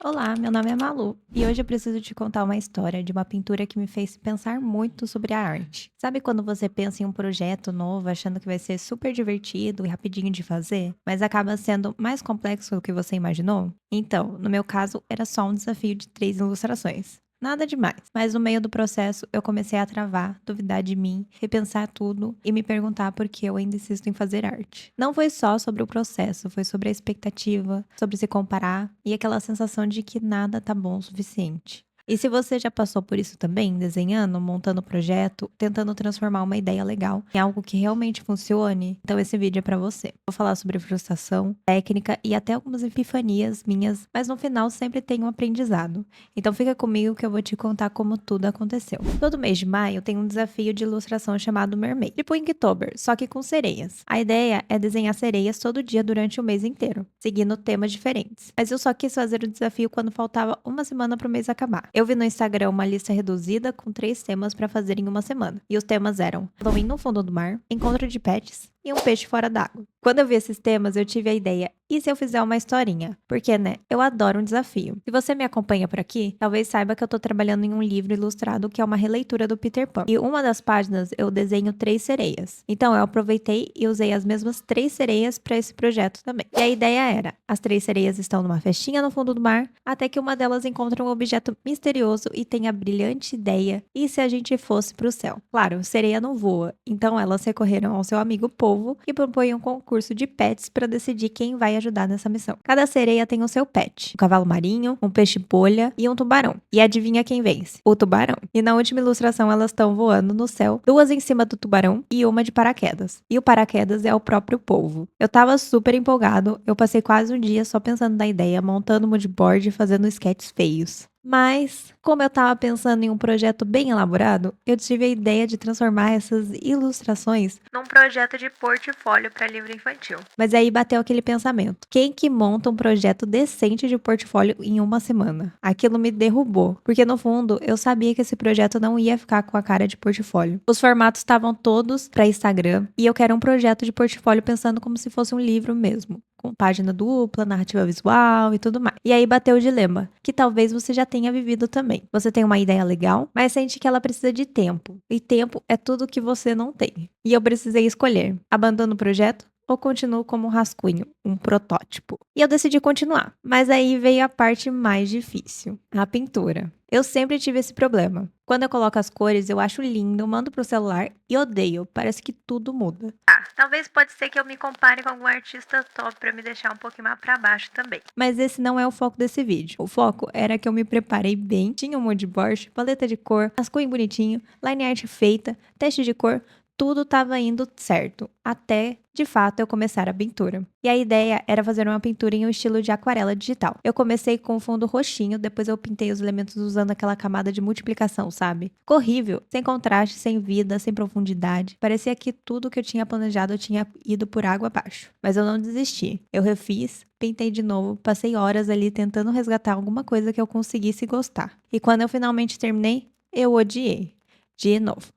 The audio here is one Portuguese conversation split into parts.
Olá, meu nome é Malu e hoje eu preciso te contar uma história de uma pintura que me fez pensar muito sobre a arte. Sabe quando você pensa em um projeto novo achando que vai ser super divertido e rapidinho de fazer, mas acaba sendo mais complexo do que você imaginou? Então, no meu caso, era só um desafio de 3 ilustrações. Nada demais, mas no meio do processo eu comecei a travar, duvidar de mim, repensar tudo e me perguntar por que eu ainda insisto em fazer arte. Não foi só sobre o processo, foi sobre a expectativa, sobre se comparar e aquela sensação de que nada tá bom o suficiente. E se você já passou por isso também, desenhando, montando projeto, tentando transformar uma ideia legal em algo que realmente funcione, então esse vídeo é pra você. Vou falar sobre frustração, técnica e até algumas epifanias minhas, mas no final sempre tem um aprendizado. Então fica comigo que eu vou te contar como tudo aconteceu. Todo mês de maio tem um desafio de ilustração chamado Mermaid, tipo Inktober, só que com sereias. A ideia é desenhar sereias todo dia durante o mês inteiro, seguindo temas diferentes. Mas eu só quis fazer o desafio quando faltava uma semana para o mês acabar. Eu vi no Instagram uma lista reduzida com 3 temas para fazer em uma semana. E os temas eram Halloween no fundo do mar, encontro de pets e um peixe fora d'água. Quando eu vi esses temas, eu tive a ideia, e se eu fizer uma historinha? Porque, né, eu adoro um desafio. Se você me acompanha por aqui, talvez saiba que eu tô trabalhando em um livro ilustrado que é uma releitura do Peter Pan. E uma das páginas eu desenho 3 sereias. Então eu aproveitei e usei as mesmas 3 sereias para esse projeto também. E a ideia era, as 3 sereias estão numa festinha no fundo do mar, até que uma delas encontra um objeto misterioso e tem a brilhante ideia, e se a gente fosse pro céu? Claro, sereia não voa, então elas recorreram ao seu amigo polvo e propõem um concurso de pets para decidir quem vai ajudar nessa missão. Cada sereia tem o seu pet: um cavalo marinho, um peixe-bolha e um tubarão. E adivinha quem vence? O tubarão. E na última ilustração elas estão voando no céu, 2 em cima do tubarão e uma de paraquedas. E o paraquedas é o próprio polvo. Eu tava super empolgado, eu passei quase um dia só pensando na ideia, montando mood board e fazendo sketches feios. Mas, como eu estava pensando em um projeto bem elaborado, eu tive a ideia de transformar essas ilustrações num projeto de portfólio para livro infantil. Mas aí bateu aquele pensamento: quem que monta um projeto decente de portfólio em uma semana? Aquilo me derrubou, porque no fundo eu sabia que esse projeto não ia ficar com a cara de portfólio. Os formatos estavam todos para Instagram e eu quero um projeto de portfólio pensando como se fosse um livro mesmo, com página dupla, narrativa visual e tudo mais. E aí bateu o dilema, que talvez você já tenha vivido também. Você tem uma ideia legal, mas sente que ela precisa de tempo. E tempo é tudo que você não tem. E eu precisei escolher: abandono o projeto ou continuo como um rascunho, um protótipo? E eu decidi continuar. Mas aí veio a parte mais difícil: a pintura. Eu sempre tive esse problema. Quando eu coloco as cores, eu acho lindo, mando pro celular e odeio. Parece que tudo muda. Talvez pode ser que eu me compare com algum artista top pra me deixar um pouquinho mais pra baixo também. Mas esse não é o foco desse vídeo. O foco era que eu me preparei bem, tinha um mood board, paleta de cor, rascunho bonitinho, line art feita, teste de cor, tudo estava indo certo, até de fato eu começar a pintura. E a ideia era fazer uma pintura em um estilo de aquarela digital. Eu comecei com o fundo roxinho, depois eu pintei os elementos usando aquela camada de multiplicação, sabe? Ficou horrível, sem contraste, sem vida, sem profundidade. Parecia que tudo que eu tinha planejado tinha ido por água abaixo. Mas eu não desisti. Eu refiz, pintei de novo, passei horas ali tentando resgatar alguma coisa que eu conseguisse gostar. E quando eu finalmente terminei, eu odiei. De novo.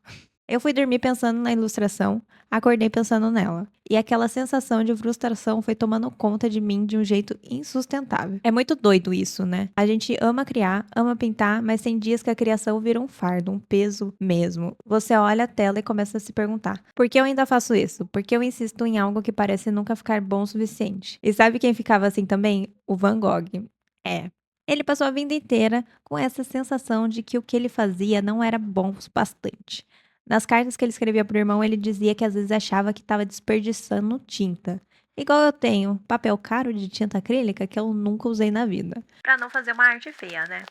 Eu fui dormir pensando na ilustração, acordei pensando nela. E aquela sensação de frustração foi tomando conta de mim de um jeito insustentável. É muito doido isso, né? A gente ama criar, ama pintar, mas tem dias que a criação vira um fardo, um peso mesmo. Você olha a tela e começa a se perguntar: por que eu ainda faço isso? Por que eu insisto em algo que parece nunca ficar bom o suficiente? E sabe quem ficava assim também? O Van Gogh. É. Ele passou a vida inteira com essa sensação de que o que ele fazia não era bom o bastante. Nas cartas que ele escrevia pro irmão, ele dizia que às vezes achava que estava desperdiçando tinta. Igual eu tenho papel caro de tinta acrílica que eu nunca usei na vida. Pra não fazer uma arte feia, né?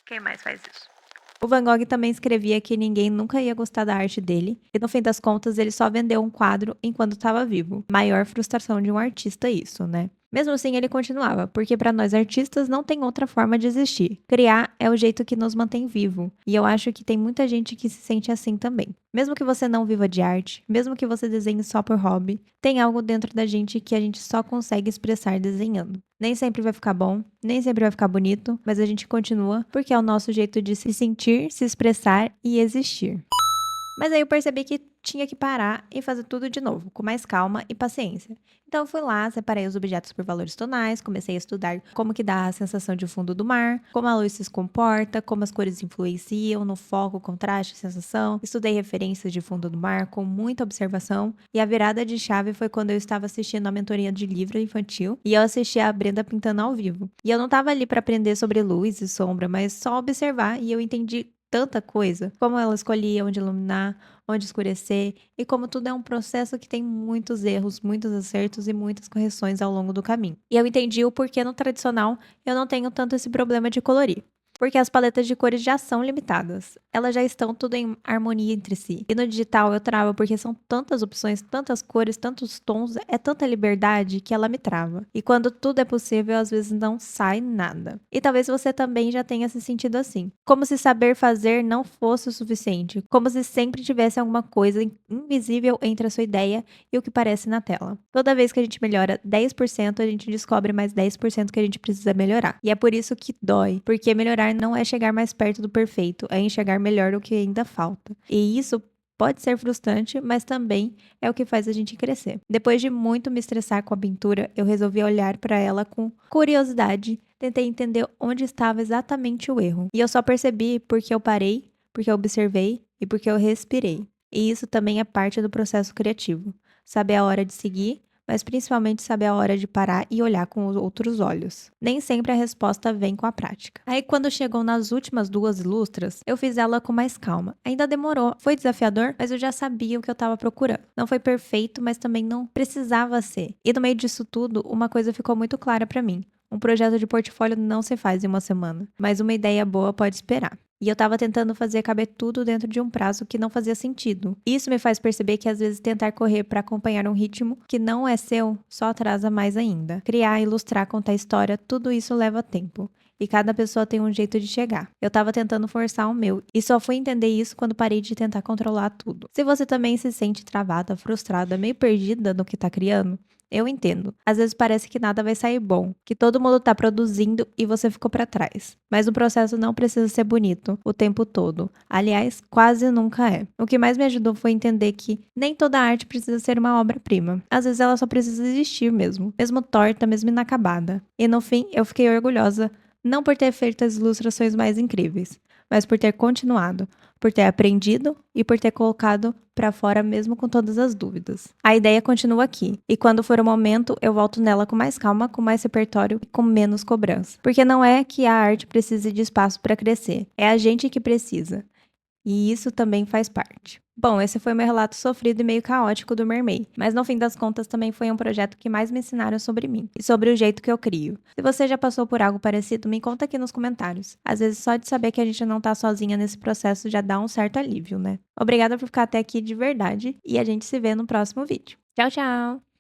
Quem mais faz isso? O Van Gogh também escrevia que ninguém nunca ia gostar da arte dele, e no fim das contas ele só vendeu um quadro enquanto estava vivo. Maior frustração de um artista isso, né? Mesmo assim, ele continuava, porque para nós artistas não tem outra forma de existir. Criar é o jeito que nos mantém vivo, e eu acho que tem muita gente que se sente assim também. Mesmo que você não viva de arte, mesmo que você desenhe só por hobby, tem algo dentro da gente que a gente só consegue expressar desenhando. Nem sempre vai ficar bom, nem sempre vai ficar bonito, mas a gente continua porque é o nosso jeito de se sentir, se expressar e existir. Mas aí eu percebi que tinha que parar e fazer tudo de novo, com mais calma e paciência. Então eu fui lá, separei os objetos por valores tonais, comecei a estudar como que dá a sensação de fundo do mar, como a luz se comporta, como as cores influenciam no foco, contraste, sensação. Estudei referências de fundo do mar com muita observação e a virada de chave foi quando eu estava assistindo a mentoria de livro infantil e eu assisti a Brenda pintando ao vivo. E eu não estava ali para aprender sobre luz e sombra, mas só observar e eu entendi tanta coisa, como ela escolhia onde iluminar, onde escurecer, e como tudo é um processo que tem muitos erros, muitos acertos e muitas correções ao longo do caminho. E eu entendi o porquê no tradicional eu não tenho tanto esse problema de colorir. Porque as paletas de cores já são limitadas. Elas já estão tudo em harmonia entre si. E no digital eu travo porque são tantas opções, tantas cores, tantos tons, é tanta liberdade que ela me trava. E quando tudo é possível, às vezes não sai nada. E talvez você também já tenha se sentido assim. Como se saber fazer não fosse o suficiente. Como se sempre tivesse alguma coisa invisível entre a sua ideia e o que parece na tela. Toda vez que a gente melhora 10%, a gente descobre mais 10% que a gente precisa melhorar. E é por isso que dói, porque melhorar não é chegar mais perto do perfeito, é enxergar melhor o que ainda falta. E isso pode ser frustrante, mas também é o que faz a gente crescer. Depois de muito me estressar com a pintura, eu resolvi olhar para ela com curiosidade, tentei entender onde estava exatamente o erro. E eu só percebi porque eu parei, porque eu observei e porque eu respirei. E isso também é parte do processo criativo. Saber a hora de seguir, mas principalmente saber a hora de parar e olhar com os outros olhos. Nem sempre a resposta vem com a prática. Aí, quando chegou nas últimas duas lustras, eu fiz ela com mais calma. Ainda demorou, foi desafiador, mas eu já sabia o que eu estava procurando. Não foi perfeito, mas também não precisava ser. E no meio disso tudo, uma coisa ficou muito clara para mim. Um projeto de portfólio não se faz em uma semana, mas uma ideia boa pode esperar. E eu tava tentando fazer caber tudo dentro de um prazo que não fazia sentido. Isso me faz perceber que às vezes tentar correr para acompanhar um ritmo que não é seu só atrasa mais ainda. Criar, ilustrar, contar história, tudo isso leva tempo. E cada pessoa tem um jeito de chegar. Eu tava tentando forçar o meu, e só fui entender isso quando parei de tentar controlar tudo. Se você também se sente travada, frustrada, meio perdida no que tá criando, eu entendo. Às vezes parece que nada vai sair bom, que todo mundo tá produzindo e você ficou pra trás. Mas o processo não precisa ser bonito o tempo todo. Aliás, quase nunca é. O que mais me ajudou foi entender que nem toda arte precisa ser uma obra-prima. Às vezes ela só precisa existir mesmo torta, mesmo inacabada. E no fim, eu fiquei orgulhosa, não por ter feito as ilustrações mais incríveis, mas por ter continuado, por ter aprendido e por ter colocado pra fora mesmo com todas as dúvidas. A ideia continua aqui, e quando for o momento, eu volto nela com mais calma, com mais repertório e com menos cobrança. Porque não é que a arte precise de espaço para crescer, é a gente que precisa. E isso também faz parte. Bom, esse foi meu relato sofrido e meio caótico do Mermaid, mas no fim das contas também foi um projeto que mais me ensinaram sobre mim e sobre o jeito que eu crio. Se você já passou por algo parecido, me conta aqui nos comentários. Às vezes só de saber que a gente não tá sozinha nesse processo já dá um certo alívio, né? Obrigada por ficar até aqui de verdade e a gente se vê no próximo vídeo. Tchau, tchau!